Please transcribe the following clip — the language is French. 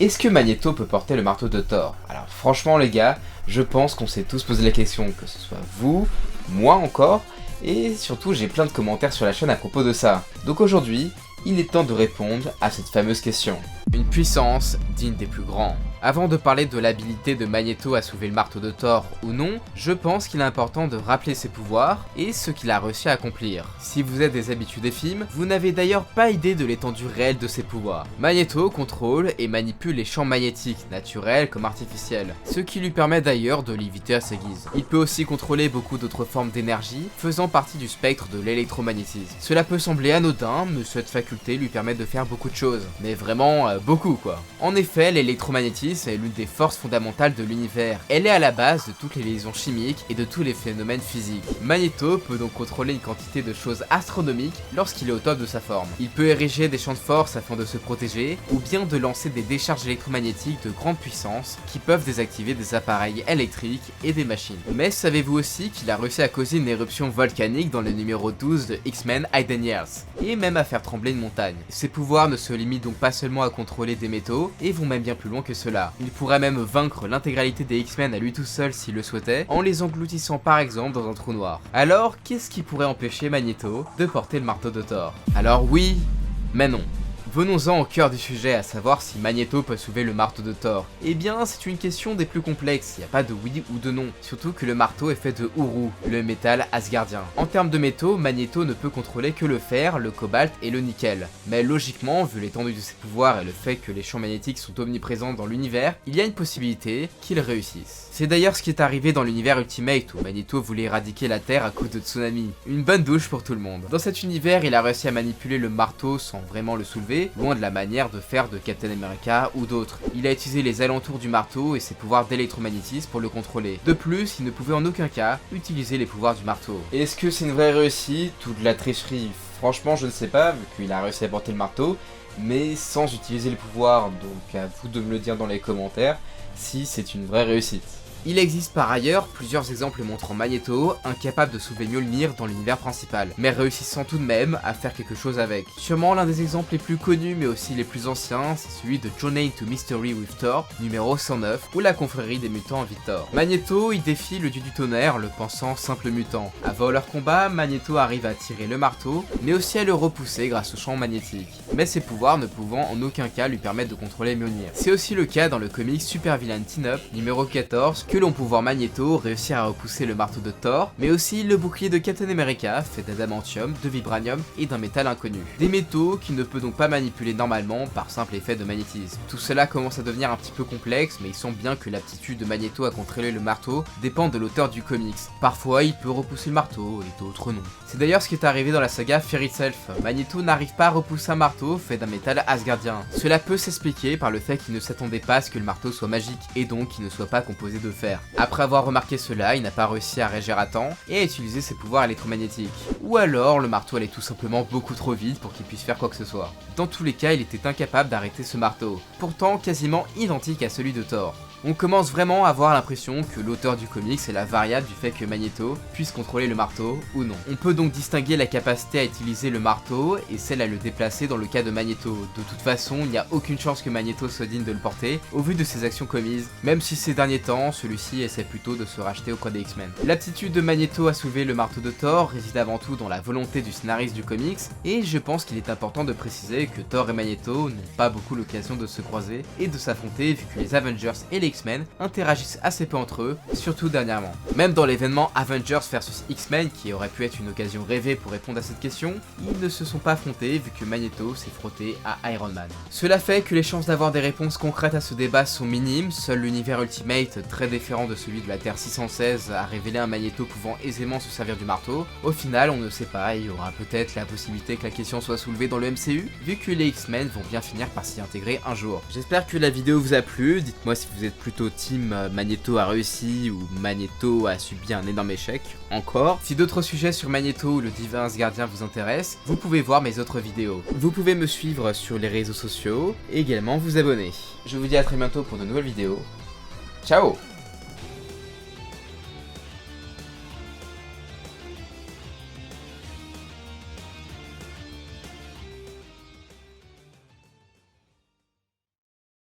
Est-ce que Magneto peut porter le marteau de Thor? Alors franchement les gars, je pense qu'on s'est tous posé la question, que ce soit vous, moi encore, et surtout j'ai plein de commentaires sur la chaîne à propos de ça. Donc aujourd'hui, il est temps de répondre à cette fameuse question. Une puissance digne des plus grands. Avant de parler de l'habilité de Magneto à soulever le marteau de Thor ou non, je pense qu'il est important de rappeler ses pouvoirs et ce qu'il a réussi à accomplir. Si vous êtes des habitués des films, vous n'avez d'ailleurs pas idée de l'étendue réelle de ses pouvoirs. Magneto contrôle et manipule les champs magnétiques, naturels comme artificiels, ce qui lui permet d'ailleurs de léviter à sa guise. Il peut aussi contrôler beaucoup d'autres formes d'énergie, faisant partie du spectre de l'électromagnétisme. Cela peut sembler anodin, mais cette faculté lui permet de faire beaucoup de choses, mais vraiment beaucoup quoi. En effet, l'électromagnétisme est l'une des forces fondamentales de l'univers. Elle est à la base de toutes les liaisons chimiques et de tous les phénomènes physiques. Magneto peut donc contrôler une quantité de choses astronomiques lorsqu'il est au top de sa forme. Il peut ériger des champs de force afin de se protéger, ou bien de lancer des décharges électromagnétiques de grande puissance qui peuvent désactiver des appareils électriques et des machines. Mais savez-vous aussi qu'il a réussi à causer une éruption volcanique dans le numéro 12 de X-Men Hidden Years, et même à faire trembler une montagne. Ses pouvoirs ne se limitent donc pas seulement à contrôler des métaux, et vont même bien plus loin que cela. Il pourrait même vaincre l'intégralité des X-Men à lui tout seul s'il le souhaitait, en les engloutissant par exemple dans un trou noir. Alors, qu'est-ce qui pourrait empêcher Magneto de porter le marteau de Thor? Alors oui, mais non. Venons-en au cœur du sujet, à savoir si Magneto peut soulever le marteau de Thor. Eh bien, c'est une question des plus complexes, il n'y a pas de oui ou de non. Surtout que le marteau est fait de Uru, le métal asgardien. En termes de métaux, Magneto ne peut contrôler que le fer, le cobalt et le nickel. Mais logiquement, vu l'étendue de ses pouvoirs et le fait que les champs magnétiques sont omniprésents dans l'univers, il y a une possibilité qu'il réussisse. C'est d'ailleurs ce qui est arrivé dans l'univers Ultimate où Magneto voulait éradiquer la Terre à coup de tsunami. Une bonne douche pour tout le monde. Dans cet univers, il a réussi à manipuler le marteau sans vraiment le soulever, loin de la manière de faire de Captain America ou d'autres. Il a utilisé les alentours du marteau et ses pouvoirs d'électromagnétisme pour le contrôler. De plus, il ne pouvait en aucun cas utiliser les pouvoirs du marteau. Est-ce que c'est une vraie réussite ou de la tricherie? Franchement, je ne sais pas, vu qu'il a réussi à porter le marteau, mais sans utiliser les pouvoirs, donc à vous de me le dire dans les commentaires si c'est une vraie réussite. Il existe par ailleurs plusieurs exemples montrant Magneto incapable de soulever Mjolnir dans l'univers principal, mais réussissant tout de même à faire quelque chose avec. Sûrement l'un des exemples les plus connus mais aussi les plus anciens, c'est celui de Journey into Mystery with Thor, numéro 109, ou la confrérie des mutants invite Thor. Magneto y défie le dieu du tonnerre, le pensant simple mutant. Avant leur combat, Magneto arrive à tirer le marteau, mais aussi à le repousser grâce au champ magnétique, mais ses pouvoirs ne pouvant en aucun cas lui permettre de contrôler Mjolnir. C'est aussi le cas dans le comic Super Villain Team-Up, numéro 14, que l'on peut voir Magneto réussir à repousser le marteau de Thor, mais aussi le bouclier de Captain America fait d'adamantium, de vibranium et d'un métal inconnu. Des métaux qu'il ne peut donc pas manipuler normalement par simple effet de magnétisme. Tout cela commence à devenir un petit peu complexe, mais il semble bien que l'aptitude de Magneto à contrôler le marteau dépend de l'auteur du comics. Parfois il peut repousser le marteau et d'autres non. C'est d'ailleurs ce qui est arrivé dans la saga Fear Itself. Magneto n'arrive pas à repousser un marteau fait d'un métal asgardien. Cela peut s'expliquer par le fait qu'il ne s'attendait pas à ce que le marteau soit magique et donc qu'il ne soit pas composé de fer. Après avoir remarqué cela, il n'a pas réussi à réagir à temps et à utiliser ses pouvoirs électromagnétiques. Ou alors, le marteau allait tout simplement beaucoup trop vite pour qu'il puisse faire quoi que ce soit. Dans tous les cas, il était incapable d'arrêter ce marteau, pourtant quasiment identique à celui de Thor. On commence vraiment à avoir l'impression que l'auteur du comics est la variable du fait que Magneto puisse contrôler le marteau ou non. On peut donc distinguer la capacité à utiliser le marteau et celle à le déplacer dans le cas de Magneto. De toute façon, il n'y a aucune chance que Magneto soit digne de le porter au vu de ses actions commises, même si ces derniers temps, celui-ci essaie plutôt de se racheter auprès des X-Men. L'aptitude de Magneto à soulever le marteau de Thor réside avant tout dans la volonté du scénariste du comics, et je pense qu'il est important de préciser que Thor et Magneto n'ont pas beaucoup l'occasion de se croiser et de s'affronter vu que les Avengers et les X-Men interagissent assez peu entre eux, surtout dernièrement. Même dans l'événement Avengers vs X-Men, qui aurait pu être une occasion rêvée pour répondre à cette question, ils ne se sont pas affrontés vu que Magneto s'est frotté à Iron Man. Cela fait que les chances d'avoir des réponses concrètes à ce débat sont minimes, seul l'univers Ultimate, très différent de celui de la Terre 616, a révélé un Magneto pouvant aisément se servir du marteau. Au final, on ne sait pas, il y aura peut-être la possibilité que la question soit soulevée dans le MCU, vu que les X-Men vont bien finir par s'y intégrer un jour. J'espère que la vidéo vous a plu, dites-moi si vous êtes plutôt team Magneto a réussi ou Magneto a subi un énorme échec, encore. Si d'autres sujets sur Magneto ou le divin asgardien vous intéressent, vous pouvez voir mes autres vidéos. Vous pouvez me suivre sur les réseaux sociaux et également vous abonner. Je vous dis à très bientôt pour de nouvelles vidéos. Ciao!